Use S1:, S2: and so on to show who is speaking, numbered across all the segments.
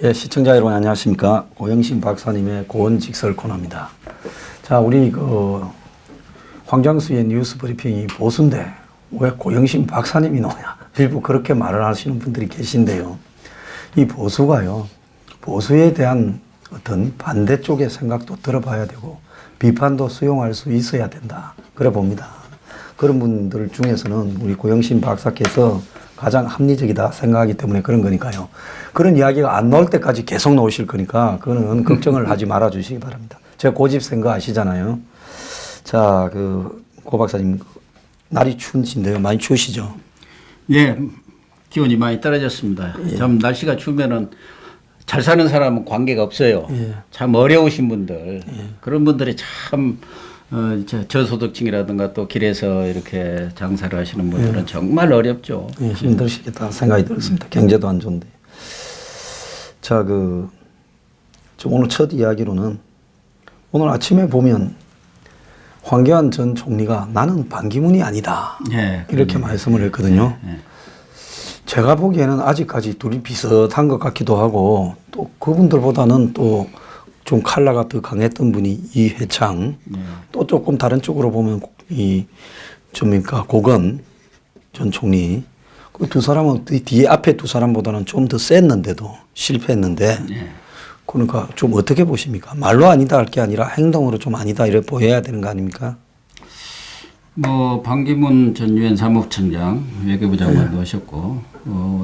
S1: 예, 시청자 여러분 안녕하십니까. 고영신 박사님의 고언직설 코너입니다. 자, 우리 황장수의 뉴스 브리핑이 보수인데 왜 고영신 박사님이 나오냐. 일부 그렇게 말을 하시는 분들이 계신데요. 이 보수가요, 보수에 대한 어떤 반대쪽의 생각도 들어봐야 되고 비판도 수용할 수 있어야 된다. 그래 봅니다. 그런 분들 중에서는 우리 고영신 박사께서 가장 합리적이다 생각하기 때문에 그런 거니까요. 그런 이야기가 안 나올 때까지 계속 나오실 거니까 그거는 걱정을 하지 말아 주시기 바랍니다. 제가 고집 센 거 아시잖아요. 자, 고 박사님, 날이 추운데요. 많이 추우시죠?
S2: 예, 기온이 많이 떨어졌습니다.
S1: 예.
S2: 참 날씨가 추우면은 잘 사는 사람은 관계가 없어요.
S1: 예.
S2: 참 어려우신 분들,
S1: 예.
S2: 그런 분들이 참 저소득층이라든가 또 길에서 이렇게 장사를 하시는 분들은 정말 어렵죠.
S1: 예, 힘드시겠다 생각이 들었습니다. 경제도 안 좋은데. 자, 좀 오늘 첫 이야기로는 오늘 아침에 보면 황교안 전 총리가 나는 반기문이 아니다.
S2: 예,
S1: 이렇게 말씀을 했거든요.
S2: 예.
S1: 제가 보기에는 아직까지 둘이 비슷한 것 같기도 하고 또 그분들보다는 또 좀 칼라가 더 강했던 분이 이회창, 또 조금 다른 쪽으로 보면 고건 전 총리, 그 두 사람은 뒤에 앞에 두 사람보다는 좀 더 셌는데도 실패했는데, 그러니까 좀 어떻게 보십니까? 말로 아니다 할 게 아니라 행동으로 좀 아니다 이렇게 보여야 되는 거 아닙니까?
S2: 뭐 반기문 전 유엔 사무총장 외교부 장관도 하셨고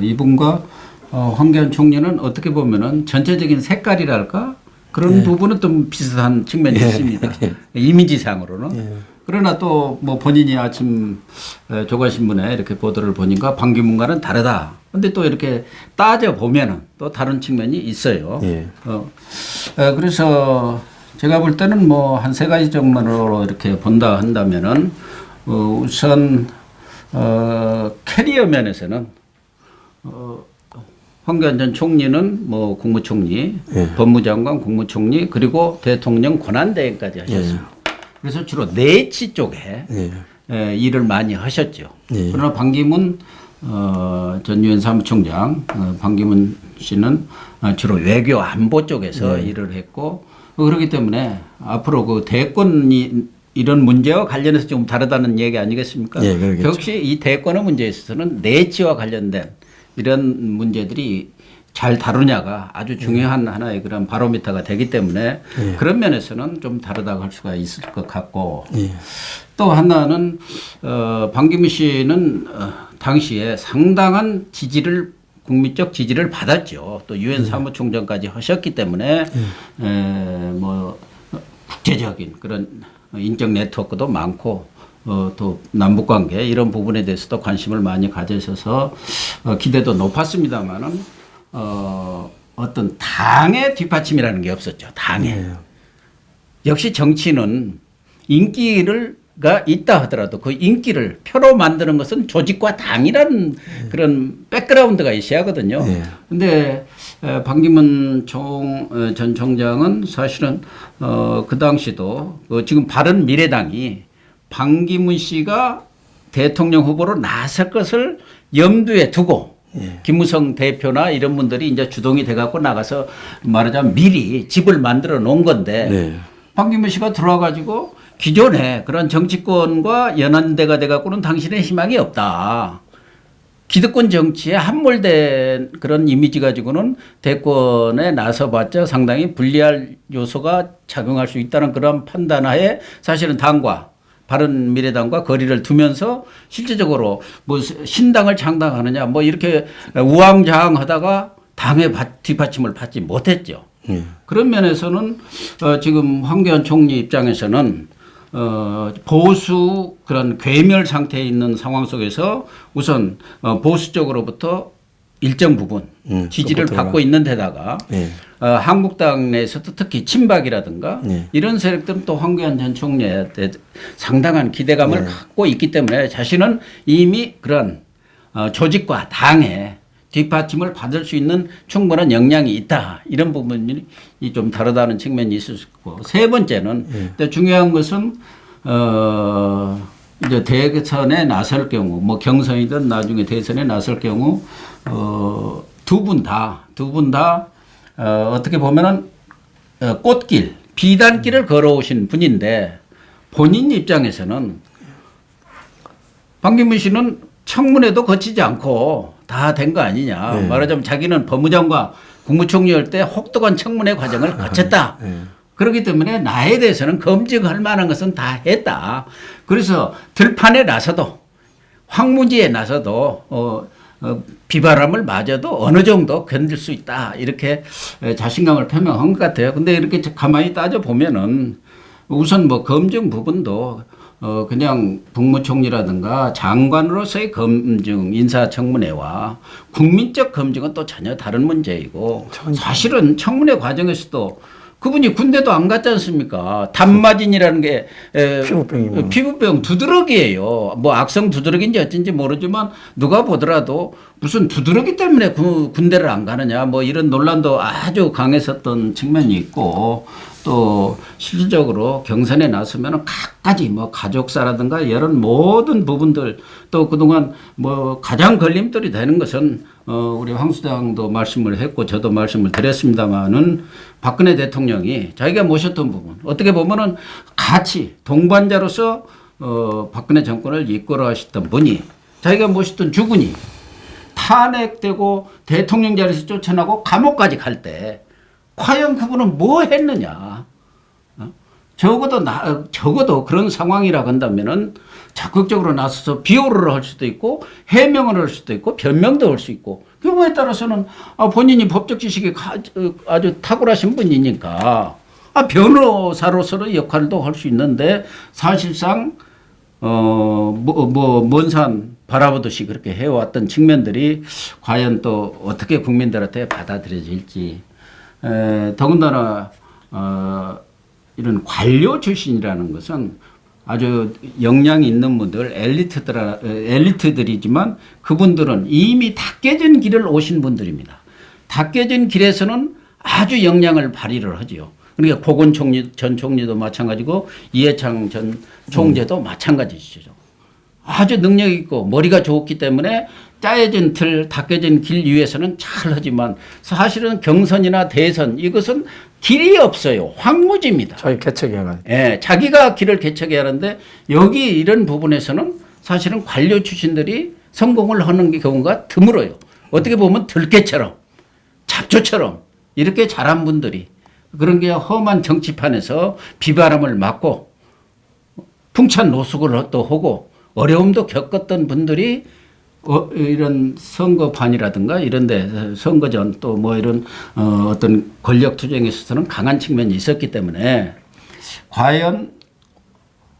S2: 이분과 황교안 총리는 어떻게 보면은 전체적인 색깔이랄까 그런 부분은 좀 비슷한 측면이 있습니다. 이미지상으로는. 그러나 또 뭐 본인이 아침 조간신문에 이렇게 보도를 보니까 반기문과는 다르다. 근데 또 이렇게 따져 보면은 또 다른 측면이 있어요. 그래서 제가 볼 때는 뭐 한 세 가지 정도로 이렇게 본다 한다면은 우선 캐리어 면에서는 황교안 전 총리는 뭐 국무총리, 법무장관, 국무총리 그리고 대통령 권한대행까지 하셨습니다. 그래서 주로 내치 쪽에 일을 많이 하셨죠. 그러나 반기문 전 유엔 사무총장, 반기문 씨는 주로 외교 안보 쪽에서 일을 했고 그렇기 때문에 앞으로 그 대권이 이런 문제와 관련해서 좀 다르다는 얘기 아니겠습니까? 역시 이 대권의 문제에 있어서는 내치와 관련된 이런 문제들이 잘 다루냐가 아주 중요한 하나의 그런 바로미터가 되기 때문에 그런 면에서는 좀 다르다고 할 수가 있을 것 같고 또 하나는 반기문 씨는 당시에 상당한 지지를 국민적 지지를 받았죠. 또 유엔 사무총장까지 하셨기 때문에 뭐 국제적인 그런 인적 네트워크도 많고 또 남북관계 이런 부분에 대해서도 관심을 많이 가지셔서 기대도 높았습니다만은 어떤 당의 뒷받침이라는 게 없었죠. 당에. 역시 정치는 인기가 있다 하더라도 그 인기를 표로 만드는 것은 조직과 당이라는 그런 백그라운드가 있어야 하거든요. 근데 반기문 전 총장은 사실은 그 당시도 지금 바른미래당이 반기문 씨가 대통령 후보로 나설 것을 염두에 두고 김무성 대표나 이런 분들이 이제 주동이 돼갖고 나가서 말하자면 미리 집을 만들어 놓은 건데 반기문 씨가 들어와가지고 기존에 그런 정치권과 연한대가 돼갖고는 당신의 희망이 없다. 기득권 정치에 함몰된 그런 이미지 가지고는 대권에 나서봤자 상당히 불리할 요소가 작용할 수 있다는 그런 판단하에 사실은 당과 바른미래당과 거리를 두면서 실제적으로 뭐 신당을 창당하느냐 뭐 이렇게 우왕좌왕하다가 당의 뒷받침을 받지 못했죠. 그런 면에서는 지금 황교안 총리 입장에서는 보수 그런 괴멸 상태에 있는 상황 속에서 우선 보수 쪽으로부터 일정 부분 지지를 받고 있는 데다가 한국당 내에서도 특히 친박이라든가 이런 세력들은 또 황교안 전 총리에 대해 상당한 기대감을 갖고 있기 때문에 자신은 이미 그런 조직과 당의 뒷받침을 받을 수 있는 충분한 역량이 있다. 이런 부분이 좀 다르다는 측면이 있을 수 있고. 세 번째는 중요한 것은 이제 대선에 나설 경우, 뭐 경선이든 나중에 대선에 나설 경우 두 분 다 어떻게 보면은 꽃길, 비단길을 걸어오신 분인데 본인 입장에서는 반기문 씨는 청문회도 거치지 않고 다 된 거 아니냐. 말하자면 자기는 법무장관 국무총리할 때 혹독한 청문회 과정을 거쳤다. 그렇기 때문에 나에 대해서는 검증할 만한 것은 다 했다. 그래서 들판에 나서도 황무지에 나서도 비바람을 맞아도 어느 정도 견딜 수 있다. 이렇게 자신감을 표명한 것 같아요. 근데 이렇게 가만히 따져보면은 우선 뭐 검증 부분도 그냥 국무총리라든가 장관으로서의 검증, 인사청문회와 국민적 검증은 또 전혀 다른 문제이고 사실은 청문회 과정에서도 그분이 군대도 안 갔지 않습니까? 단마진이라는 게 피부병 두드러기예요. 뭐 악성 두드러기인지 어쩐지 모르지만 누가 보더라도 무슨 두드러기 때문에 군대를 안 가느냐 뭐 이런 논란도 아주 강했었던 측면이 있고 또 실질적으로 경선에 나서면 각가지 뭐 가족사라든가 이런 모든 부분들 또 그동안 뭐 가장 걸림돌이 되는 것은 우리 황 수장도 말씀을 했고 저도 말씀을 드렸습니다만은 박근혜 대통령이 자기가 모셨던 부분 어떻게 보면은 같이 동반자로서 박근혜 정권을 이끌어 하셨던 분이 자기가 모셨던 주군이 탄핵되고 대통령 자리에서 쫓아나고 감옥까지 갈 때 과연 그분은 뭐 했느냐? 적어도 그런 상황이라고 한다면은 적극적으로 나서서 비호를 할 수도 있고 해명을 할 수도 있고 변명도 할 수 있고 경우에 따라서는 본인이 법적 지식이 아주 탁월하신 분이니까 변호사로서의 역할도 할 수 있는데 사실상 먼 산 바라보듯이 그렇게 해왔던 측면들이 과연 또 어떻게 국민들한테 받아들여질지 더군다나 이런 관료 출신이라는 것은 아주 역량이 있는 분들 엘리트들이지만 그분들은 이미 다 깨진 길을 오신 분들입니다. 다 깨진 길에서는 아주 역량을 발휘를 하지요. 그러니까 고건 전 총리도 마찬가지고 이해창 전 총재도 마찬가지시죠. 아주 능력 있고 머리가 좋기 때문에 짜여진 틀, 다 깨진 길 위에서는 잘 하지만 사실은 경선이나 대선 이것은 길이 없어요. 황무지입니다.
S1: 자기 개척해가.
S2: 예, 자기가 길을 개척해야 하는데 여기 이런 부분에서는 사실은 관료 출신들이 성공을 하는 경우가 드물어요. 어떻게 보면 들깨처럼 잡초처럼 이렇게 잘한 분들이 그런 게 험한 정치판에서 비바람을 맞고 풍찬 노숙을 또 하고 어려움도 겪었던 분들이 이런 선거판이라든가 이런데 선거전 또 뭐 이런 어떤 권력 투쟁에 있어서는 강한 측면이 있었기 때문에 과연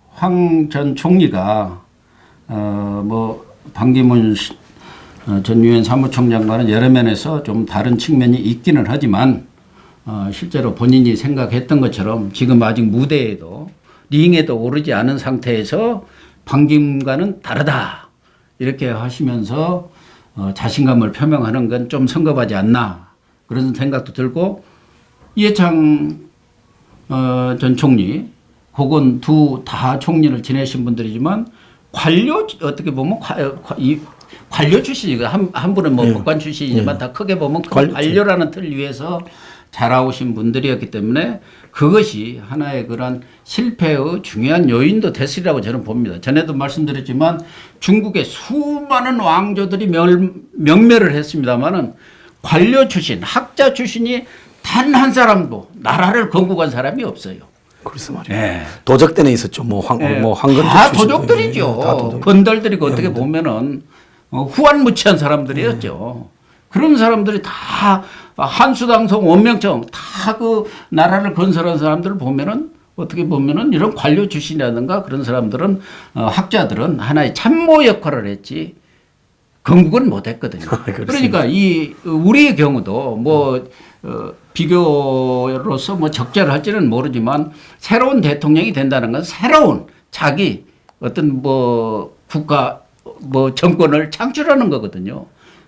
S2: 황 전 총리가 뭐 반기문 전 유엔 사무총장과는 여러 면에서 좀 다른 측면이 있기는 하지만 실제로 본인이 생각했던 것처럼 지금 아직 무대에도 링에도 오르지 않은 상태에서 반기문과는 다르다. 이렇게 하시면서 자신감을 표명하는 건 좀 성급하지 않나 그런 생각도 들고 이해창 전 총리 혹은 다 총리를 지내신 분들이지만 관료 어떻게 보면 관료 출신이고 한 분은 뭐 법관 출신이지만 다 크게 보면 관료라는 틀 위에서 자라오신 분들이었기 때문에 그것이 하나의 그런 실패의 중요한 요인도 됐으리라고 저는 봅니다. 전에도 말씀드렸지만 중국의 수많은 왕조들이 명멸을 했습니다마는 관료 출신, 학자 출신이 단 한 사람도 나라를 건국한 사람이 없어요.
S1: 그래서 말이에요.
S2: 예.
S1: 도적 때는 있었죠. 황건조
S2: 다
S1: 출신.
S2: 도적들이죠.
S1: 다 도적.
S2: 건달들이 어떻게 보면은 후한무치한 사람들이었죠. 그런 사람들이 다 한수당성 원명청 다 그 나라를 건설한 사람들을 보면은 어떻게 보면은 이런 관료 출신이라든가 그런 사람들은 학자들은 하나의 참모 역할을 했지 건국은 못했거든요.
S1: 그렇습니다.
S2: 그러니까 우리의 경우도 뭐 비교로서 뭐 적절을 할지는 모르지만 새로운 대통령이 된다는 건 새로운 자기 어떤 뭐 국가 뭐 정권을 창출하는 거거든요.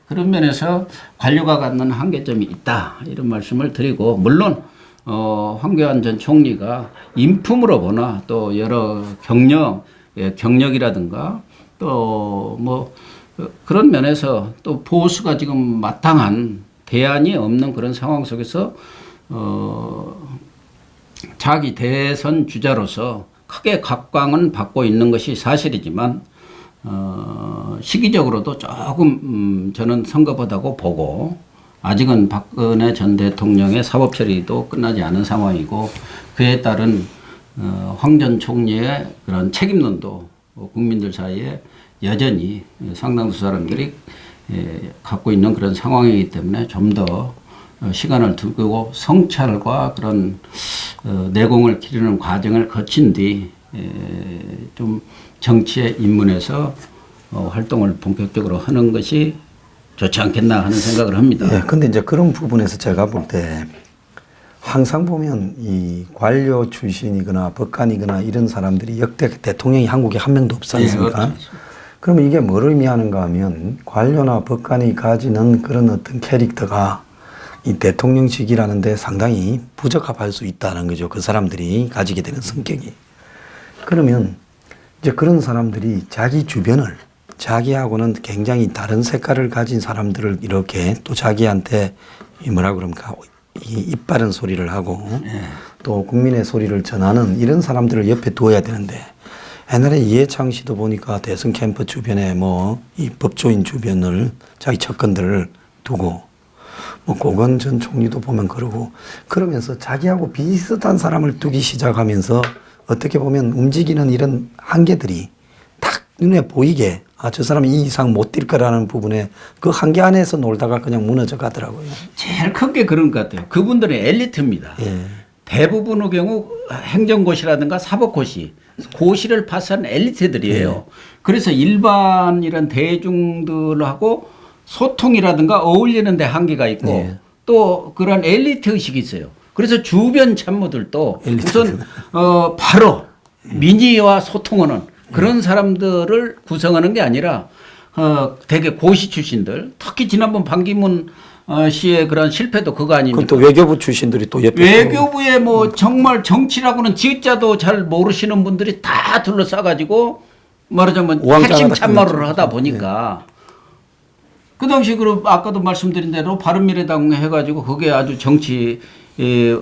S2: 그런 면에서 관료가 갖는 한계점이 있다 이런 말씀을 드리고 물론 황교안 전 총리가 인품으로 보나 또 여러 경력이라든가 또 뭐 그런 면에서 또 보수가 지금 마땅한 대안이 없는 그런 상황 속에서 자기 대선 주자로서 크게 각광은 받고 있는 것이 사실이지만 시기적으로도 조금 저는 성급하다고 보고 아직은 박근혜 전 대통령의 사법 처리도 끝나지 않은 상황이고 그에 따른 황 전 총리의 그런 책임론도 국민들 사이에 여전히 상당수 사람들이 갖고 있는 그런 상황이기 때문에 좀 더 시간을 두고 성찰과 그런 내공을 기르는 과정을 거친 뒤 좀 정치에 입문해서 활동을 본격적으로 하는 것이 좋지 않겠나 하는 생각을 합니다.
S1: 예, 근데 이제 그런 부분에서 제가 볼 때 항상 보면 이 관료 출신이거나 법관이거나 이런 사람들이 역대 대통령이 한국에 한 명도 없지 않습니까? 그러면 이게 뭘 의미하는가 하면 관료나 법관이 가지는 그런 어떤 캐릭터가 이 대통령직이라는 데 상당히 부적합할 수 있다는 거죠. 그 사람들이 가지게 되는 성격이. 그러면 이제 그런 사람들이 자기 주변을 자기하고는 굉장히 다른 색깔을 가진 사람들을 이렇게 또 자기한테 뭐라 그럽니까? 입 바른 소리를 하고 또 국민의 소리를 전하는 이런 사람들을 옆에 두어야 되는데 옛날에 이해창 씨도 보니까 대선 캠프 주변에 뭐 이 법조인 주변을 자기 측근들을 두고 뭐 고건 전 총리도 보면 그러고 그러면서 자기하고 비슷한 사람을 두기 시작하면서 어떻게 보면 움직이는 이런 한계들이 딱 눈에 보이게 저 사람이 이 이상 못 뛸 거라는 부분에 그 한계 안에서 놀다가 그냥 무너져 가더라고요.
S2: 제일 큰 게 그런 것 같아요. 그분들은 엘리트입니다.
S1: 예.
S2: 대부분의 경우 행정고시라든가 사법고시, 고시를 파스한 엘리트들이에요. 그래서 일반 이런 대중들하고 소통이라든가 어울리는 데 한계가 있고 또 그런 엘리트 의식이 있어요. 그래서 주변 참모들도 우선 바로 민의와 소통하는 그런 사람들을 구성하는 게 아니라 되게 고시 출신들 특히 지난번 반기문 씨의 그런 실패도 그거 아닙니까?
S1: 그럼 또 외교부 출신들이 또 옆에
S2: 외교부에 뭐 정말 정치라고는 지자도 잘 모르시는 분들이 다 둘러싸가지고 말하자면 핵심 참모를 하다 보니까 그 당시 그 아까도 말씀드린 대로 바른미래당 해가지고 그게 아주 정치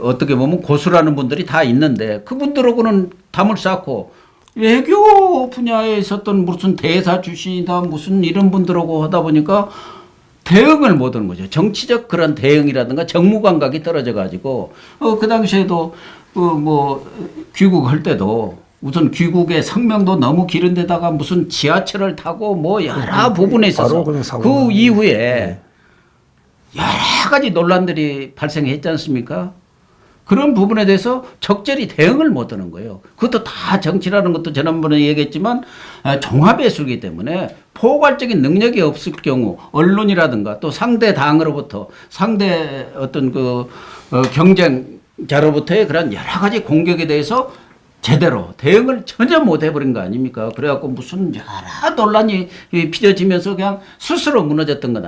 S2: 어떻게 보면 고수라는 분들이 다 있는데 그분들하고는 담을 쌓고 외교 분야에 있었던 무슨 대사 출신이다 무슨 이런 분들하고 하다 보니까 대응을 못 하는 거죠. 정치적 그런 대응이라든가 정무 감각이 떨어져 가지고 그 당시에도 뭐 귀국할 때도 우선 귀국의 성명도 너무 길은 데다가 무슨 지하철을 타고 뭐 여러 부분에 있어서 그 이후에 여러 가지 논란들이 발생했지 않습니까? 그런 부분에 대해서 적절히 대응을 못 하는 거예요. 그것도 다 정치라는 것도 지난번에 얘기했지만 종합예술이기 때문에 포괄적인 능력이 없을 경우 언론이라든가 또 상대 당으로부터 상대 어떤 그 경쟁자로부터의 그런 여러 가지 공격에 대해서 제대로 대응을 전혀 못 해버린 거 아닙니까? 그래갖고 무슨 여러 논란이 빚어지면서 그냥 스스로 무너졌던 건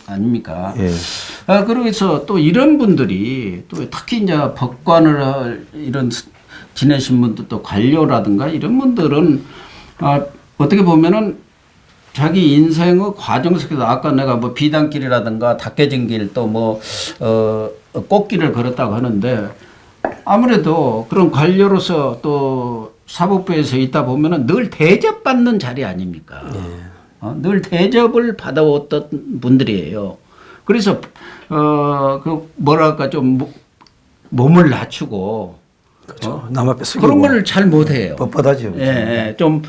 S2: 아닙니까? 예. 그래서 또 이런 분들이 또 특히 이제 법관을 이런 지내신 분들 또 관료라든가 이런 분들은 어떻게 보면은 자기 인생의 과정 속에서 아까 내가 뭐 비단길이라든가 닦여진 길 또 뭐 꽃길을 걸었다고 하는데 아무래도 그런 관료로서 또 사법부에서 있다 보면은 늘 대접받는 자리 아닙니까? 늘 대접을 받아왔던 분들이에요. 그래서 그 뭐랄까 좀 몸을 낮추고
S1: 그렇죠. 남 앞에 숙이고
S2: 그런 걸 잘 못해요.
S1: 뻣뻣하죠.
S2: 예, 좀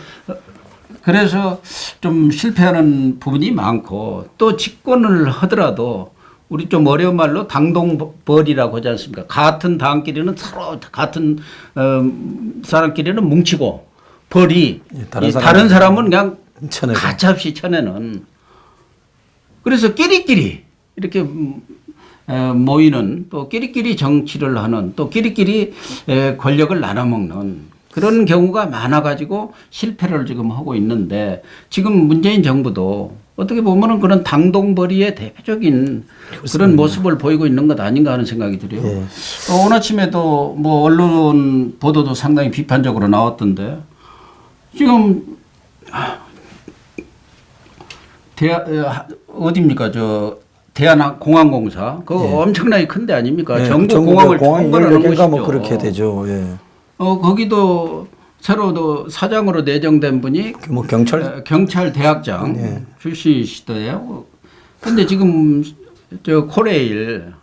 S2: 그래서 좀 실패하는 부분이 많고 또 집권을 하더라도 우리 좀 어려운 말로 당동벌이라고 하지 않습니까? 같은 당끼리는 서로 같은 사람끼리는 뭉치고 벌이 다른 사람은 그냥 가차없이 쳐내는 그래서 끼리끼리 이렇게 모이는 또 끼리끼리 정치를 하는 또 끼리끼리 권력을 나눠먹는 그런 경우가 많아가지고 실패를 지금 하고 있는데 지금 문재인 정부도 어떻게 보면은 그런 당동벌이의 대표적인 그런 모습을 보이고 있는 것 아닌가 하는 생각이 들어요.
S1: 예.
S2: 오늘 아침에도 뭐 언론 보도도 상당히 비판적으로 나왔던데 지금 어디입니까 대한공항공사 그거 엄청나게 큰 데 아닙니까? 전국 공항을 통과하는 곳이죠.
S1: 뭐 그렇게 되죠. 예.
S2: 거기도 새로 사장으로 내정된 분이
S1: 뭐
S2: 경찰 대학장 출신이시대요. 근데 지금 코레일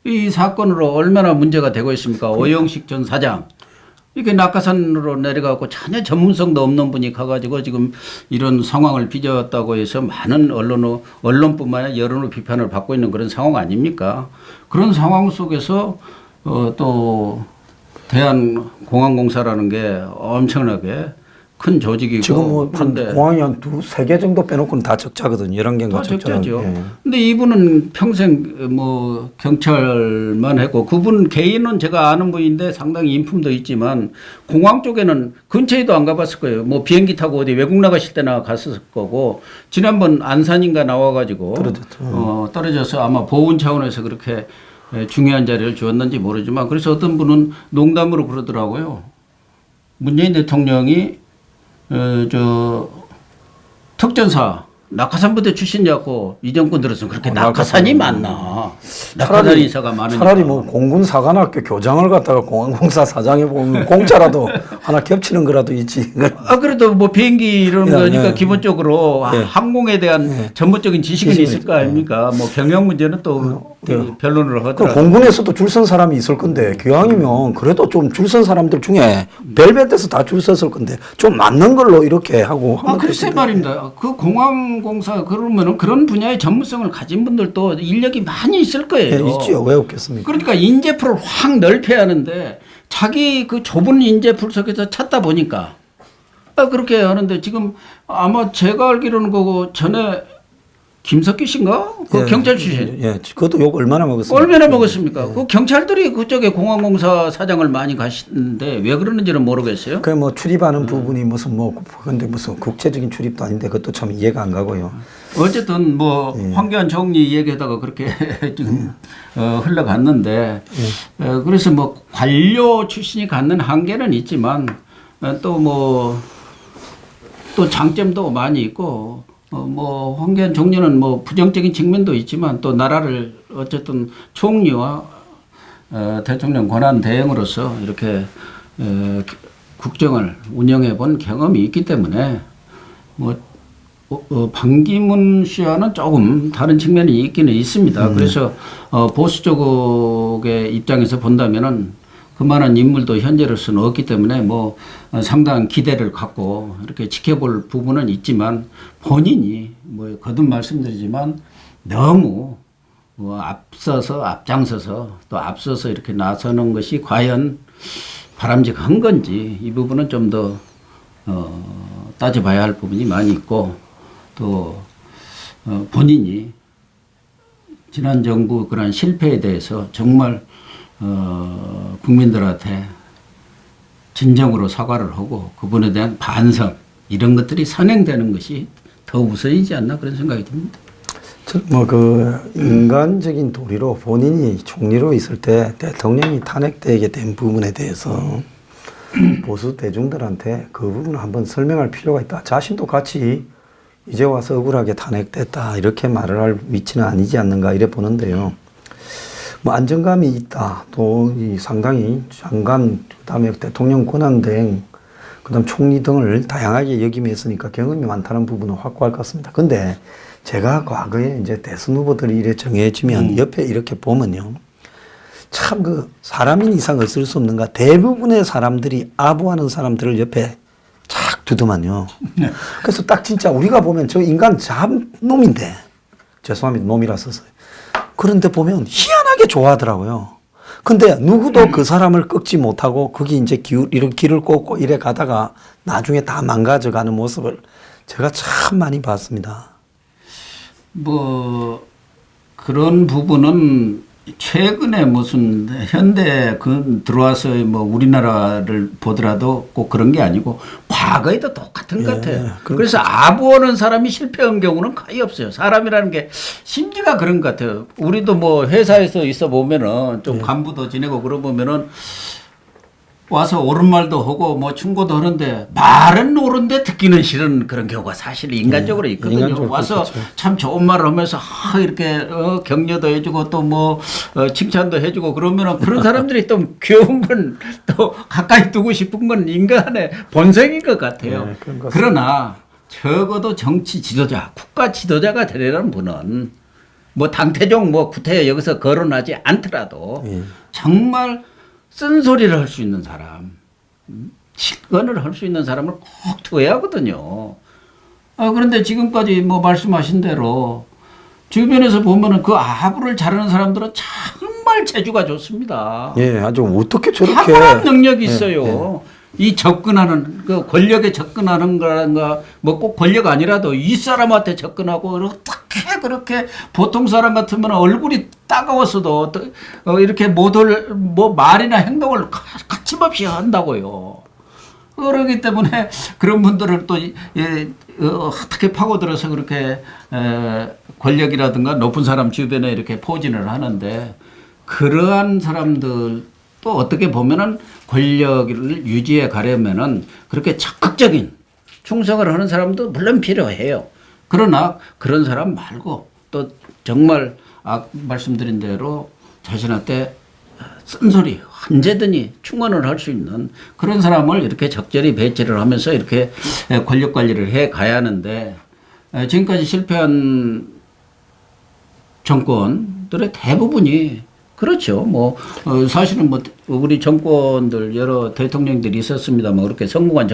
S2: 이 사건으로 얼마나 문제가 되고 있습니까? 오영식 전 사장. 이게 낙하산으로 내려가고 전혀 전문성도 없는 분이 가가지고 지금 이런 상황을 빚었다고 해서 많은 언론뿐만 아니라 여론의 비판을 받고 있는 그런 상황 아닙니까? 그런 상황 속에서 또 대한공항공사라는 게 엄청나게 큰 조직이고
S1: 지금 뭐
S2: 그런데
S1: 공항이 한 2-3개 정도 빼놓고는 다 적자거든요. 11개인가
S2: 다 적자죠.
S1: 예.
S2: 근데 이분은 평생 뭐 경찰만 했고 그분 개인은 제가 아는 분인데 상당히 인품도 있지만 공항 쪽에는 근처에도 안 가봤을 거예요. 뭐 비행기 타고 어디 외국 나가실 때나 갔을 거고 지난번 안산인가 나와가지고 떨어져서 아마 보훈 차원에서 그렇게 중요한 자리를 주었는지 모르지만 그래서 어떤 분은 농담으로 그러더라고요. 문재인 대통령이 특전사 낙하산 부대 출신이었고 이 정권 들어서 그렇게 낙하산이 많나? 낙하산 인사가 많으니까.
S1: 차라리 뭐 공군사관학교 교장을 갖다가 공항공사 사장에 보면 공짜라도 하나 겹치는 거라도 있지.
S2: 그래도 뭐 비행기 이런 거니까 기본적으로 항공에 대한 전문적인 지식은 있을 거 아닙니까? 뭐 경영 문제는 또 변론을 하더라고요.
S1: 공군에서도 줄 선 사람이 있을 건데 기왕이면 그래도 좀 줄 선 사람들 중에 별별데서 다 줄 섰을 건데 좀 맞는 걸로 이렇게 하고.
S2: 글쎄 말입니다. 그 공항공사 그러면은 그런 분야의 전문성을 가진 분들도 인력이 많이 있을 거예요.
S1: 있죠. 왜 없겠습니까?
S2: 그러니까 인재풀을 확 넓혀야 하는데 자기 그 좁은 인재풀 속에서 찾다 보니까 그렇게 하는데 지금 아마 제가 알기로는 그거 전에 김석기 씨인가? 그 경찰 출신.
S1: 그것도 욕 얼마나 먹었습니까?
S2: 얼마나 먹었습니까? 그 경찰들이 그쪽에 공항공사 사장을 많이 가시는데 왜 그러는지는 모르겠어요.
S1: 그 뭐 출입하는 부분이 무슨 근데 무슨 국제적인 출입도 아닌데 그것도 참 이해가 안 가고요.
S2: 어쨌든 뭐 황교안 총리 얘기하다가 그렇게 지금 흘러갔는데 그래서 뭐 관료 출신이 갖는 한계는 있지만 또 장점도 많이 있고 뭐 황교안 총리는 뭐 부정적인 측면도 있지만 또 나라를 어쨌든 총리와 대통령 권한 대행으로서 이렇게 국정을 운영해 본 경험이 있기 때문에 뭐 반기문 씨와는 조금 다른 측면이 있기는 있습니다. 그래서 보수 쪽의 입장에서 본다면은 그만한 인물도 현재로서는 없기 때문에 뭐 상당한 기대를 갖고 이렇게 지켜볼 부분은 있지만 본인이 뭐 거듭 말씀드리지만 너무 앞장서서 또 앞서서 이렇게 나서는 것이 과연 바람직한 건지 이 부분은 좀 더 따져봐야 할 부분이 많이 있고 또 본인이 지난 정부 그런 실패에 대해서 정말 국민들한테 진정으로 사과를 하고 그분에 대한 반성 이런 것들이 선행되는 것이 더 우선이지 않나 그런 생각이 듭니다.
S1: 인간적인 도리로 본인이 총리로 있을 때 대통령이 탄핵되게 된 부분에 대해서 보수 대중들한테 그 부분을 한번 설명할 필요가 있다. 자신도 같이 이제 와서 억울하게 탄핵됐다 이렇게 말을 할 위치는 아니지 않는가 이래 보는데요. 뭐 안정감이 있다. 또 상당히 장관, 그다음에 대통령 권한대행, 그다음 총리 등을 다양하게 역임에 했으니까 경험이 많다는 부분은 확고할 것 같습니다. 근데 제가 과거에 이제 대선 후보들이 이래 정해지면 옆에 이렇게 보면요. 참 사람인 이상 없을 수 없는가. 대부분의 사람들이 아부하는 사람들을 옆에 착 두더만요. 그래서 딱 진짜 우리가 보면 저 인간 잡놈인데, 죄송합니다. 놈이라 써서요. 그런데 보면 희한하게 좋아하더라고요. 근데 누구도 그 사람을 꺾지 못하고 거기 이제 이런 길을 꽂고 이래 가다가 나중에 다 망가져 가는 모습을 제가 참 많이 봤습니다.
S2: 뭐 그런 부분은 최근에 무슨 현대 들어와서 뭐 우리나라를 보더라도 꼭 그런 게 아니고 과거에도 똑같은 것 같아요. 그래서 아부하는 사람이 실패한 경우는 거의 없어요. 사람이라는 게 심리가 그런 것 같아요. 우리도 뭐 회사에서 있어 보면은 좀 간부도 지내고 그러 보면은 와서 옳은 말도 하고 뭐 충고도 하는데 말은 옳은데 듣기는 싫은 그런 경우가 사실 인간적으로 있거든요.
S1: 인간적으로
S2: 와서
S1: 그렇죠.
S2: 참 좋은 말을 하면서 이렇게 격려도 해주고 또 뭐 칭찬도 해주고 그러면은 그런 사람들이 또 귀여운 건 또 가까이 두고 싶은 건 인간의 본성인 것 같아요.
S1: 네, 그런 것 같습니다.
S2: 그러나 적어도 정치 지도자, 국가 지도자가 되려는 분은 뭐 당태종 뭐 구태 여기서 거론하지 않더라도 정말 쓴소리를 할 수 있는 사람, 실권을 할 수 있는 사람을 꼭 두어야 하거든요. 그런데 지금까지 뭐 말씀하신 대로 주변에서 보면은 그 아부를 잘하는 사람들은 정말 재주가 좋습니다.
S1: 예, 아주 어떻게 저렇게
S2: 탁월한 능력이 있어요. 이 접근하는 그 권력에 접근하는 거란가 뭐 꼭 권력 아니라도 이 사람한테 접근하고 어떻게 그렇게 보통 사람 같으면 얼굴이 따가웠어도 이렇게 모두 뭐 말이나 행동을 가침없이 한다고요. 그러기 때문에 그런 분들을 또 어떻게 파고들어서 그렇게 권력이라든가 높은 사람 주변에 이렇게 포진을 하는데 그러한 사람들 또 어떻게 보면은 권력을 유지해 가려면은 그렇게 적극적인 충성을 하는 사람도 물론 필요해요. 그러나 그런 사람 말고 또 정말 말씀드린 대로 자신한테 쓴소리 언제든지 충원을 할 수 있는 그런 사람을 이렇게 적절히 배치를 하면서 이렇게 권력 관리를 해 가야 하는데 지금까지 실패한 정권들의 대부분이 그렇죠. 뭐 사실은 뭐 우리 정권들 여러 대통령들이 있었습니다만 그렇게 성공한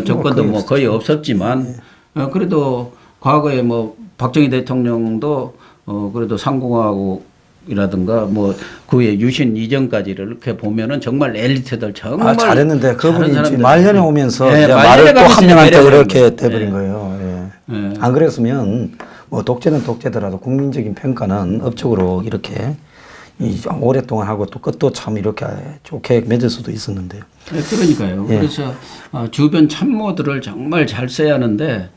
S2: 정권도 뭐 거의 없었지만 그래도 과거에 뭐 박정희 대통령도 그래도 상공화국이라든가 뭐 그의 유신 이전까지를 이렇게 보면은 정말 엘리트들 정말
S1: 잘했는데 그분이 이제
S2: 사람들.
S1: 말년에 오면서
S2: 네,
S1: 이제
S2: 말년에
S1: 말을 또
S2: 가면서
S1: 한 명한테
S2: 내려가는
S1: 그렇게
S2: 거예요.
S1: 돼버린
S2: 네.
S1: 거예요. 예.
S2: 네.
S1: 안 그랬으면 뭐 독재는 독재더라도 국민적인 평가는 업적으로 이렇게 오랫동안 하고 또 끝도 참 이렇게 좋게 맺을 수도 있었는데요.
S2: 네, 그러니까요.
S1: 예.
S2: 그래서 주변 참모들을 정말 잘 써야 하는데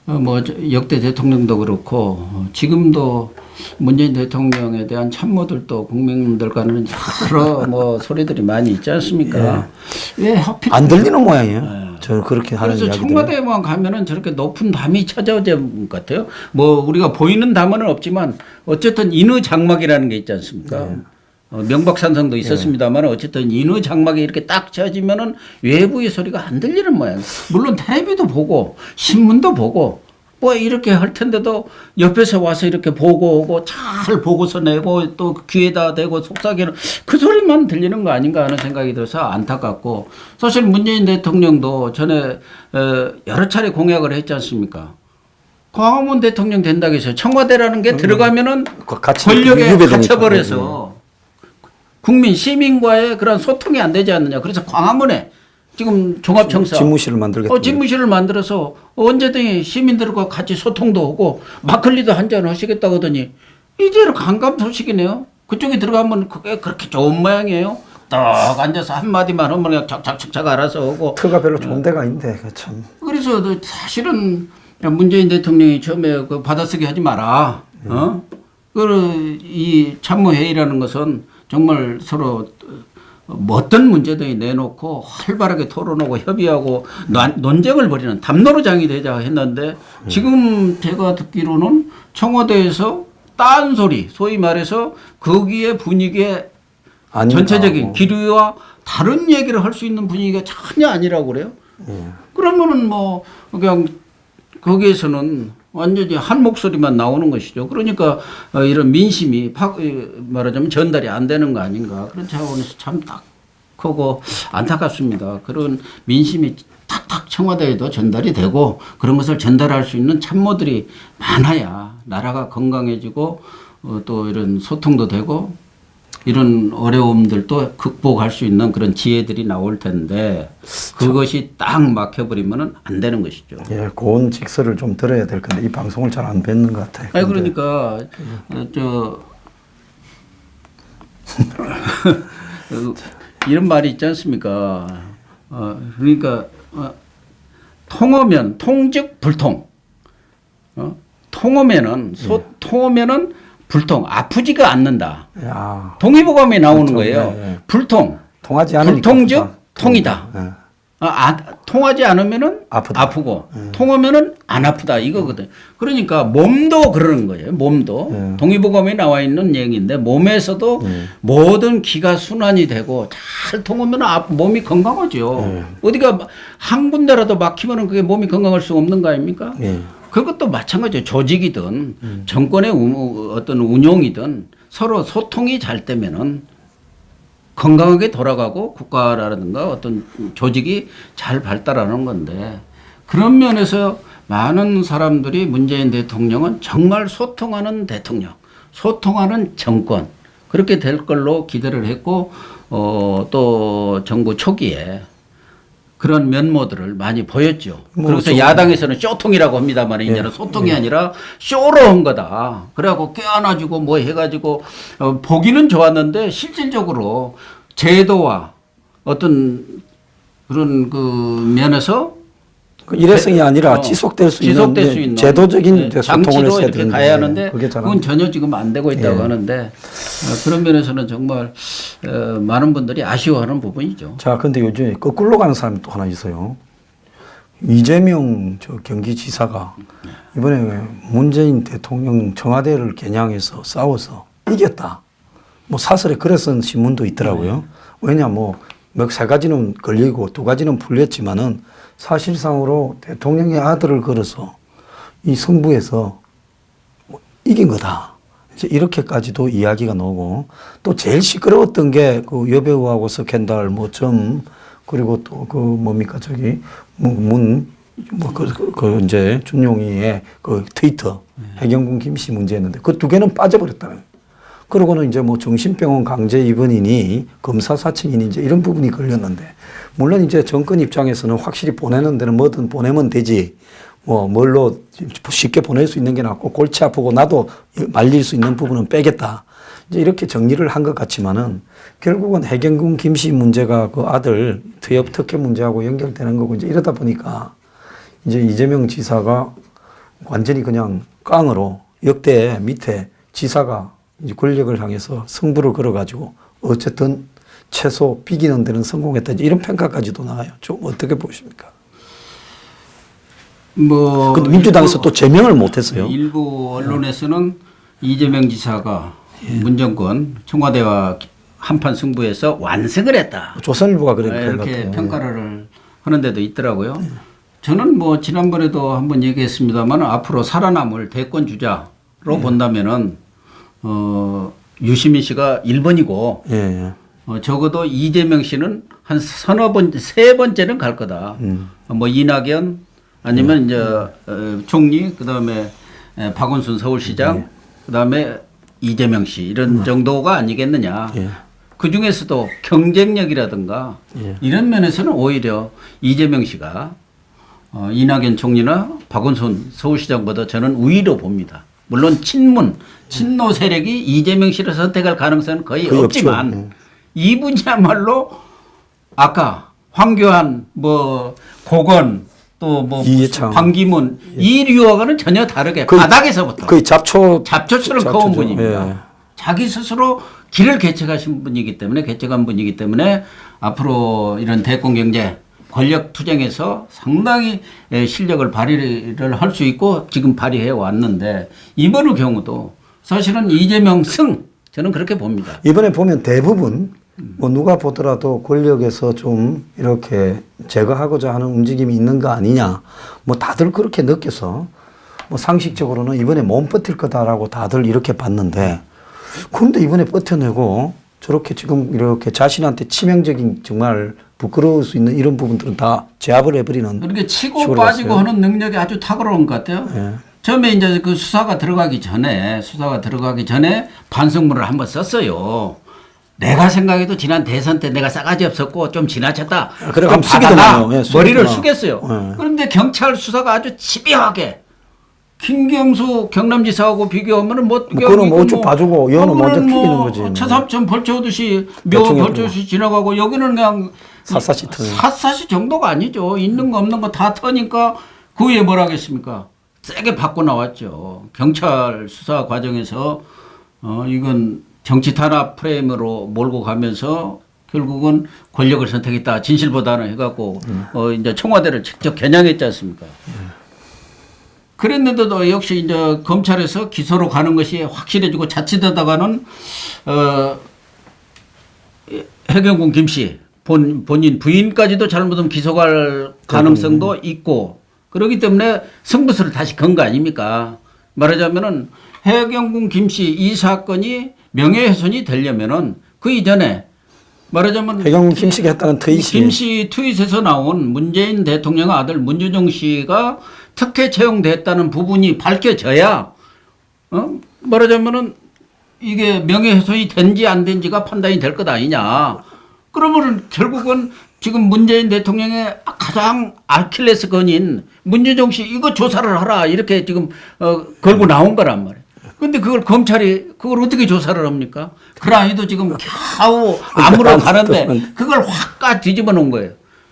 S2: 뭐 역대 대통령도 그렇고 지금도 문재인 대통령에 대한 참모들도 국민들 간에는 여러 뭐 소리들이 많이 있지 않습니까? 왜 하필
S1: 안 들리는 모양이에요. 저 그렇게 하는
S2: 그래서
S1: 이야기들.
S2: 청와대에만 가면은 저렇게 높은 담이 찾아오는 것 같아요. 뭐 우리가 보이는 담은 없지만 어쨌든 인의 장막이라는 게 있지 않습니까? 명박산성도 있었습니다만 어쨌든 인의 장막이 이렇게 딱 쳐지면은 외부의 소리가 안 들리는 모양. 물론 텔레비도 보고 신문도 보고 뭐 이렇게 할 텐데도 옆에서 와서 이렇게 보고 오고 잘 보고서 내고 또 귀에다 대고 속삭이는 그 소리만 들리는 거 아닌가 하는 생각이 들어서 안타깝고 사실 문재인 대통령도 전에 여러 차례 공약을 했지 않습니까? 광화문 대통령 된다고 해서 청와대라는 게 들어가면은 권력에 갇혀버려서 국민 시민과의 그런 소통이 안 되지 않느냐. 그래서 광화문에 지금 종합청사
S1: 집무실을 만들겠다.
S2: 집무실을 만들어서 언제든지 시민들과 같이 소통도 하고 막걸리도 한잔 하시겠다고 하더니 이제는 간감 소식이네요. 그쪽에 들어가면 그게 그렇게 좋은 모양이에요. 딱 앉아서 한마디만 하면 그냥 착착착착 알아서 하고.
S1: 터가 별로 좋은 데가 아닌데 참.
S2: 그래서 사실은 문재인 대통령이 처음에 그 받아쓰기 하지 마라. 이 참모회의라는 것은 정말 서로 뭐 어떤 문제든지 내놓고 활발하게 토론하고 협의하고 논쟁을 벌이는 담론의장이 되자 했는데 지금 제가 듣기로는 청와대에서 딴소리 소위 말해서 거기에 분위기에 전체적인 기류와 다른 얘기를 할 수 있는 분위기가 전혀 아니라고 그래요. 그러면은 뭐 그냥 거기에서는 완전히 한 목소리만 나오는 것이죠. 그러니까 이런 민심이 말하자면 전달이 안 되는 거 아닌가. 그런 차원에서 참 딱 크고 안타깝습니다. 그런 민심이 탁탁 청와대에도 전달이 되고 그런 것을 전달할 수 있는 참모들이 많아야 나라가 건강해지고 또 이런 소통도 되고 이런 어려움들도 극복할 수 있는 그런 지혜들이 나올 텐데 그것이 딱 막혀버리면 안 되는 것이죠.
S1: 예, 고운 직설을 좀 들어야 될 건데 이 방송을 잘 안 뵙는 것 같아요.
S2: 아니 그러니까 이런 말이 있지 않습니까? 그러니까 통어면 통즉 불통. 통어면은 통어면은 불통 아프지가 않는다.
S1: 야,
S2: 동의보감에 나오는
S1: 그렇죠.
S2: 거예요.
S1: 예, 예.
S2: 불통.
S1: 통하지 않으니까
S2: 불통즉
S1: 아프다.
S2: 통이다.
S1: 예.
S2: 통하지 않으면은
S1: 아프다.
S2: 아프고 통하면은 안 아프다 이거거든. 그러니까 몸도 그러는 거예요. 몸도 동의보감에 나와 있는 얘기인데 몸에서도 모든 기가 순환이 되고 잘 통하면 몸이 건강하죠. 어디가 한 군데라도 막히면은 그게 몸이 건강할 수 없는 거 아닙니까? 그것도 마찬가지예요. 조직이든 정권의 어떤 운용이든 서로 소통이 잘 되면은 건강하게 돌아가고 국가라든가 어떤 조직이 잘 발달하는 건데 그런 면에서 많은 사람들이 문재인 대통령은 정말 소통하는 대통령, 소통하는 정권 그렇게 될 걸로 기대를 했고 또 정부 초기에 그런 면모들을 많이 보였죠. 그래서 야당에서는 쇼통이라고 합니다만 이제는 소통이 아니라 쇼로 한 거다. 그래갖고 껴안아주고 뭐 해가지고 보기는 좋았는데 실질적으로 제도와 어떤 그런 그 면에서
S1: 일회성이 아니라 지속될 수 있는 제도적인 소통을
S2: 장치로
S1: 했어야
S2: 이렇게
S1: 되는데
S2: 가야 하는데
S1: 그게 잘
S2: 그건 전혀 지금 안 되고 있다고 하는데 그런 면에서는 정말 많은 분들이 아쉬워하는 부분이죠.
S1: 자, 근데 요즘에 거꾸로 가는 사람이 또 하나 있어요. 이재명 경기지사가 이번에 문재인 대통령 청와대를 겨냥해서 싸워서 이겼다. 뭐 사설에 글에 쓴 신문도 있더라고요. 왜냐 몇 세 가지는 걸리고 두 가지는 풀렸지만은 사실상으로 대통령의 아들을 걸어서 이 승부에서 이긴 거다. 이제 이렇게까지도 이야기가 나오고 또 제일 시끄러웠던 게 그 여배우하고 스캔들 그리고 또 그 뭡니까 이제 준용이의 그 트위터 해경군 김씨 문제였는데 그 두 개는 빠져버렸다는 거예요. 그러고는 이제 정신병원 강제 입원이니 검사 사칭이니 이제 이런 부분이 걸렸는데 물론 이제 정권 입장에서는 확실히 보내는 데는 뭐든 보내면 되지. 뭘로 쉽게 보낼 수 있는 게 낫고 골치 아프고 나도 말릴 수 있는 부분은 빼겠다. 이제 이렇게 정리를 한 것 같지만은 결국은 해경군 김씨 문제가 그 아들 퇴업 특혜 문제하고 연결되는 거고 이제 이러다 보니까 이제 이재명 지사가 완전히 그냥 깡으로 역대 밑에 지사가 이제 권력을 향해서 승부를 걸어가지고 어쨌든 최소 비기는 데는 성공했다. 이런 평가까지도 나와요. 좀 어떻게 보십니까? 근데 민주당에서 또 제명을 못했어요.
S2: 일부 언론에서는 이재명 지사가 문정권 청와대와 한판 승부에서 완승을 했다.
S1: 조선일보가
S2: 이렇게 평가를 하는 데도 있더라고요. 저는 지난번에도 한번 얘기했습니다만 앞으로 살아남을 대권 주자로 본다면은 유시민 씨가 1번이고 적어도 이재명 씨는 한 세 번째는 갈 거다. 이낙연 아니면 이제 총리 그다음에 박원순 서울시장 그다음에 이재명 씨 이런 정도가 아니겠느냐. 그 중에서도 경쟁력이라든가 이런 면에서는 오히려 이재명 씨가 이낙연 총리나 박원순 서울시장보다 저는 우위로 봅니다. 물론 친노 세력이 이재명 씨를 선택할 가능성은 거의 없지만 이분이야말로 아까 황교안 고건 또
S1: 이해창.
S2: 반기문 이 류와는 전혀 다르게 바닥에서부터
S1: 거의
S2: 잡초처럼 커온 분입니다. 자기 스스로 길을 개척한 분이기 때문에 앞으로 이런 대권 경제 권력 투쟁에서 상당히 실력을 발휘를 할 수 있고 지금 발휘해 왔는데 이번의 경우도 사실은 이재명 승 저는 그렇게 봅니다.
S1: 이번에 보면 대부분 누가 보더라도 권력에서 좀 이렇게 제거하고자 하는 움직임이 있는 거 아니냐 다들 그렇게 느껴서 상식적으로는 이번에 못 버틸 거다라고 다들 이렇게 봤는데 그런데 이번에 버텨내고 저렇게 지금 이렇게 자신한테 치명적인 정말 부끄러울 수 있는 이런 부분들은 다 제압을 해버리는.
S2: 그렇게 치고 빠지고 하는 능력이 아주 탁월한 것 같아요. 처음에 이제 그 수사가 들어가기 전에 반성문을 한번 썼어요. 내가 생각해도 지난 대선 때 내가 싸가지 없었고 좀 지나쳤다.
S1: 그래,
S2: 그럼
S1: 숙이더만요.
S2: 받아가
S1: 예,
S2: 머리를
S1: 숙이더만.
S2: 숙였어요.
S1: 예.
S2: 그런데 경찰 수사가 아주 집요하게 김경수 경남지사하고 비교하면은 뭐
S1: 그거는 뭐 쭉 봐주고 여는 먼저 튀기는 거지. 뭐.
S2: 차삼천 벌초듯이 묘
S1: 대충
S2: 벌초듯이 지나가고 여기는 그냥
S1: 샅샅이 터는.
S2: 샅샅이 정도가 아니죠. 있는 거 없는 거 다 터니까 그 위에 뭘 하겠습니까? 세게 받고 나왔죠. 경찰 수사 과정에서 이건 정치 탄압 프레임으로 몰고 가면서 결국은 권력을 선택했다. 진실보다는 해갖고 이제 청와대를 직접 겨냥했지 않습니까? 그랬는데도 역시 이제 검찰에서 기소로 가는 것이 확실해지고 자칫하다가는 해경군 김씨 본인 부인까지도 잘못하면 기소갈 가능성도 있고 그렇기 때문에 승부수를 다시 건 거 아닙니까? 말하자면은 해경군 김씨 이 사건이 명예훼손이 되려면은 그 이전에 말하자면
S1: 해경군 김씨가 했다는 트윗이
S2: 김씨 트윗에서 나온 문재인 대통령의 아들 문주정 씨가 특혜 채용됐다는 부분이 밝혀져야 말하자면은 이게 명예훼손이 된지 안 된지가 판단이 될 것 아니냐. 그러면 결국은 지금 문재인 대통령의 가장 아킬레스건인 문주정 씨 이거 조사를 하라 이렇게 지금 걸고 나온 거란 말이에요. 근데 그걸 검찰이 그걸 어떻게 조사를 합니까? 그라이도 지금 겨우 아무러 가는데 그걸 확 뒤집어 놓은 거예요.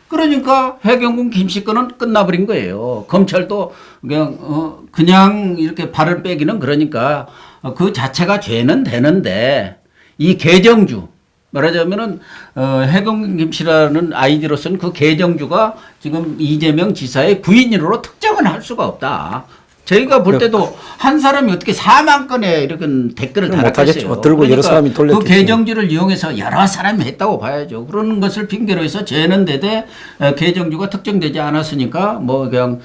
S2: 그러니까 해경군 김씨 건은 끝나버린 거예요. 검찰도 그냥 이렇게 발을 빼기는 그러니까 그 자체가 죄는 되는데 이 계정주 말하자면은 해경군 김씨라는 아이디로서는 그 계정주가 지금 이재명 지사의 부인으로 특정은 할 수가 없다. 저희가 볼 때도 한 사람이 어떻게 4만 건에 이렇게 댓글을 달았겠어요.
S1: 들고
S2: 그러니까
S1: 여러 사람이 돌렸겠죠.
S2: 그 계정주를 이용해서 여러 사람이 했다고 봐야죠. 그런 것을 핑계로 해서 죄는 되되 계정주가 특정되지 않았으니까 뭐 그냥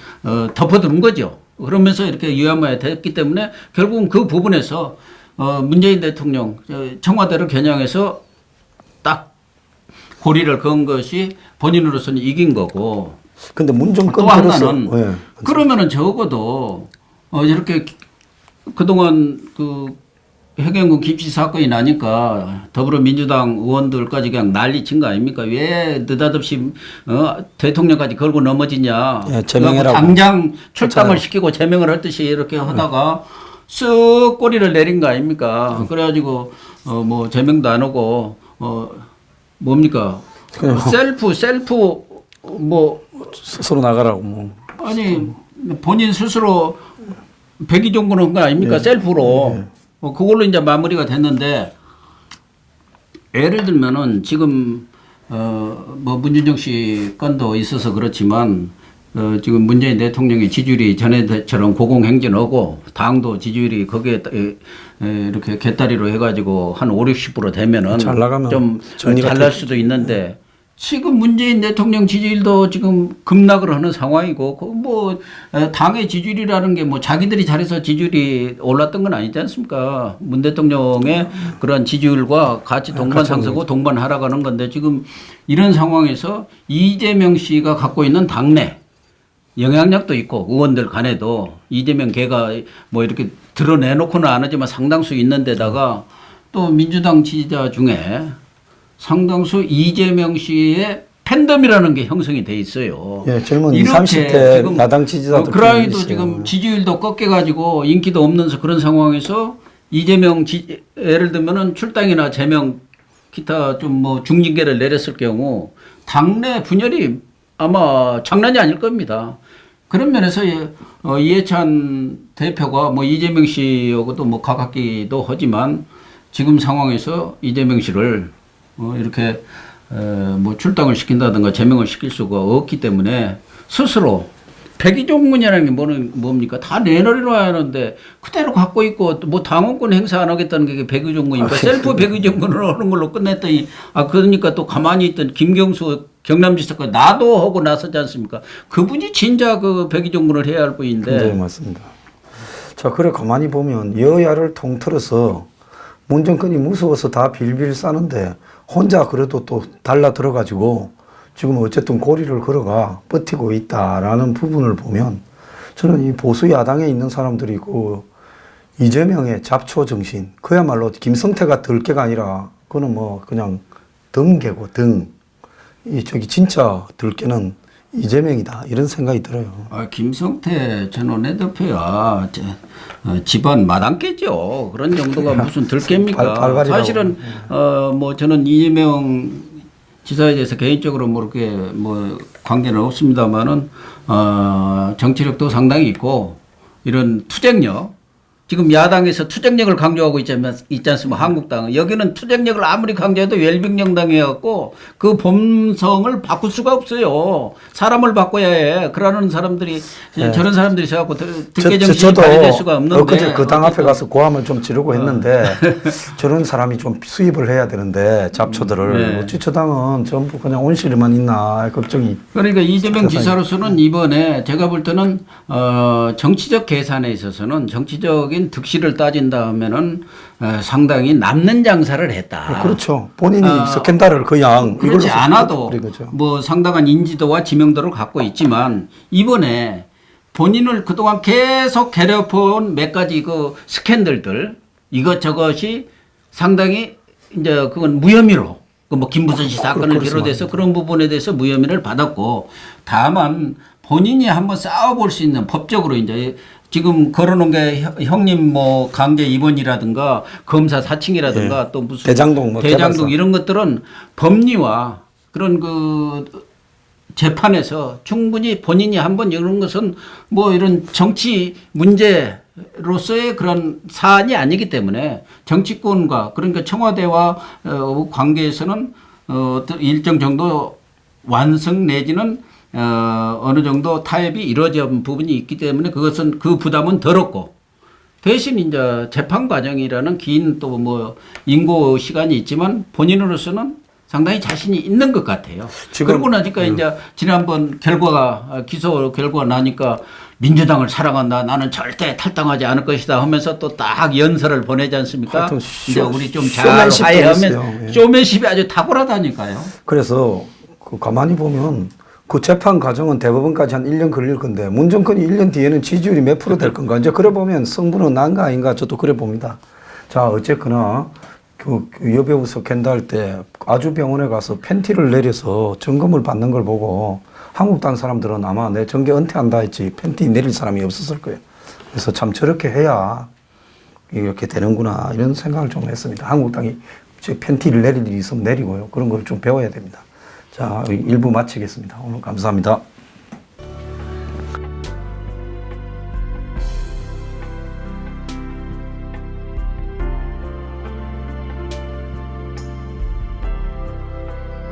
S2: 덮어두는 거죠. 그러면서 이렇게 유야무야 됐기 때문에 결국은 그 부분에서 문재인 대통령 청와대를 겨냥해서 딱 고리를 그은 것이 본인으로서는 이긴 거고.
S1: 근데 문정권
S2: 또 하나는 그러면은 적어도 이렇게 그동안 그 해경군 김씨 사건이 나니까 더불어민주당 의원들까지 그냥 난리친 거 아닙니까? 왜 느닷없이 대통령까지 걸고 넘어지냐?
S1: 예, 제명해라고.
S2: 당장 출당을 시키고 제명을 할 듯이 이렇게 하다가 쓱 꼬리를 내린 거 아닙니까? 그래가지고 뭐 제명도 안 하고 뭡니까? 셀프 뭐
S1: 스스로 나가라고 뭐.
S2: 아니 본인 스스로 백의종군을 한 거 아닙니까? 셀프로 그걸로 이제 마무리가 됐는데 예를 들면은 지금 뭐 문준정 씨 건도 있어서 그렇지만 지금 문재인 대통령의 지지율이 전에처럼 고공행진하고 당도 지지율이 거기에 이렇게 개다리로 해가지고 한 5, 60% 되면은
S1: 잘 나가면
S2: 좀 잘 날 수도 있는데 지금 문재인 대통령 지지율도 지금 급락을 하는 상황이고 뭐 당의 지지율이라는 게 뭐 자기들이 잘해서 지지율이 올랐던 건 아니지 않습니까? 문 대통령의 그런 지지율과 같이 동반 상승하고 동반 하락하는 건데 지금 이런 상황에서 이재명 씨가 갖고 있는 당내 영향력도 있고 의원들 간에도 이재명 걔가 뭐 이렇게 드러내놓고는 안 하지만 상당수 있는 데다가 또 민주당 지지자 중에 상당수 이재명 씨의 팬덤이라는 게 형성이 돼 있어요.
S1: 예, 젊은 20, 30대 야당 지지자들.
S2: 그라이도 지금 지지율도 꺾여가지고 인기도 없는 그런 상황에서 이재명 예를 들면은 출당이나 제명 기타 좀 뭐 중징계를 내렸을 경우 당내 분열이 아마 장난이 아닐 겁니다. 그런 면에서 이해찬 대표가 뭐 이재명 씨하고도 뭐 가깝기도 하지만 지금 상황에서 이재명 씨를 이렇게 뭐 출당을 시킨다든가 제명을 시킬 수가 없기 때문에 스스로 백의종군이라는 게 뭡니까? 다 내놓으려야 하는데 그대로 갖고 있고 뭐 당원권 행사 안 하겠다는 게 백의종군입니까? 셀프 백의종군을 하는 걸로 끝냈더니 그러니까 또 가만히 있던 김경수 경남지사가 나도 하고 나서지 않습니까? 그분이 진짜 그 백의종군을 해야 할 분인데.
S1: 네, 맞습니다. 자, 그래 가만히 보면 여야를 통틀어서 문정권이 무서워서 다 빌빌 싸는데 혼자 그래도 또 달라 들어가지고 지금 어쨌든 고리를 걸어가 버티고 있다라는 부분을 보면 저는 이 보수 야당에 있는 사람들이 그 이재명의 잡초 정신 그야말로 김성태가 덜 게가 아니라 그거는 뭐 그냥 등개고 등. 이 저기 진짜 들개는 이재명이다 이런 생각이 들어요.
S2: 김성태 전 원내대표야 집안 마당개죠. 그런 정도가 무슨 들개입니까? 사실은 뭐 저는 이재명 지사에 대해서 개인적으로 뭐 이렇게 뭐 관계는 없습니다만은 정치력도 상당히 있고 이런 투쟁력. 지금 야당에서 투쟁력을 강조하고 있지 않습니까? 한국당은. 여기는 투쟁력을 아무리 강조해도 웰빙정당이었고 그 본성을 바꿀 수가 없어요. 사람을 바꿔야 해. 그러는 사람들이 저런 사람들이 있어갖고 듣게 정신이 발휘될 수가 없는데.
S1: 그 당 앞에 가서 고함을 좀 지르고 했는데 저런 사람이 좀 수입을 해야 되는데 잡초들을. 어찌 저 당은 전부 그냥 온실에만 있나 걱정이.
S2: 그러니까 이재명 지사로서는 이번에 제가 볼 때는 정치적 계산에 있어서는 정치적인 득실을 따진다면은 상당히 남는 장사를 했다.
S1: 그렇죠. 본인이 스캔들을 그냥
S2: 그렇지 않아도 뭐 상당한 인지도와 지명도를 갖고 있지만 이번에 본인을 그동안 계속 괴롭혀온 몇 가지 그 스캔들들 이것저것이 상당히 이제 그건 무혐의로 그 뭐 김부선 씨 사건을 비롯해서 그런 부분에 대해서 무혐의를 받았고 다만 본인이 한번 싸워볼 수 있는 법적으로 이제 지금 걸어놓은 게 형님 뭐 강제 입원이라든가 검사 사칭이라든가 또 무슨
S1: 대장동
S2: 이런 것들은 법리와 그런 그 재판에서 충분히 본인이 한번 이런 것은 뭐 이런 정치 문제로서의 그런 사안이 아니기 때문에 정치권과 그러니까 청와대와 관계에서는 일정 정도 완성 내지는 어느 정도 타협이 이루어진 부분이 있기 때문에 그것은 그 부담은 덜었고 대신 이제 재판 과정이라는 긴 또 뭐 인고 시간이 있지만 본인으로서는 상당히 자신이 있는 것 같아요. 그러고 나니까 이제 지난번 기소 결과가 나니까 민주당을 사랑한다. 나는 절대 탈당하지 않을 것이다 하면서 또 딱 연설을 보내지 않습니까? 이제 우리 좀 잘 화해하면 쇼맨십이 아주 탁월하다니까요.
S1: 그래서 가만히 보면 그 재판 과정은 대법원까지 한 1년 걸릴 건데 문정권이 1년 뒤에는 지지율이 몇 프로 될 건가? 이제 그래 보면 성분은 난가 아닌가 저도 그래 봅니다. 자 어쨌거나 그 여배우 스캔들 때 아주병원에 가서 팬티를 내려서 점검을 받는 걸 보고 한국당 사람들은 아마 내 정계 은퇴한다 했지 팬티 내릴 사람이 없었을 거예요. 그래서 참 저렇게 해야 이렇게 되는구나 이런 생각을 좀 했습니다. 한국당이 팬티를 내릴 일이 있으면 내리고요. 그런 걸 좀 배워야 됩니다. 자, 1부 마치겠습니다. 오늘 감사합니다.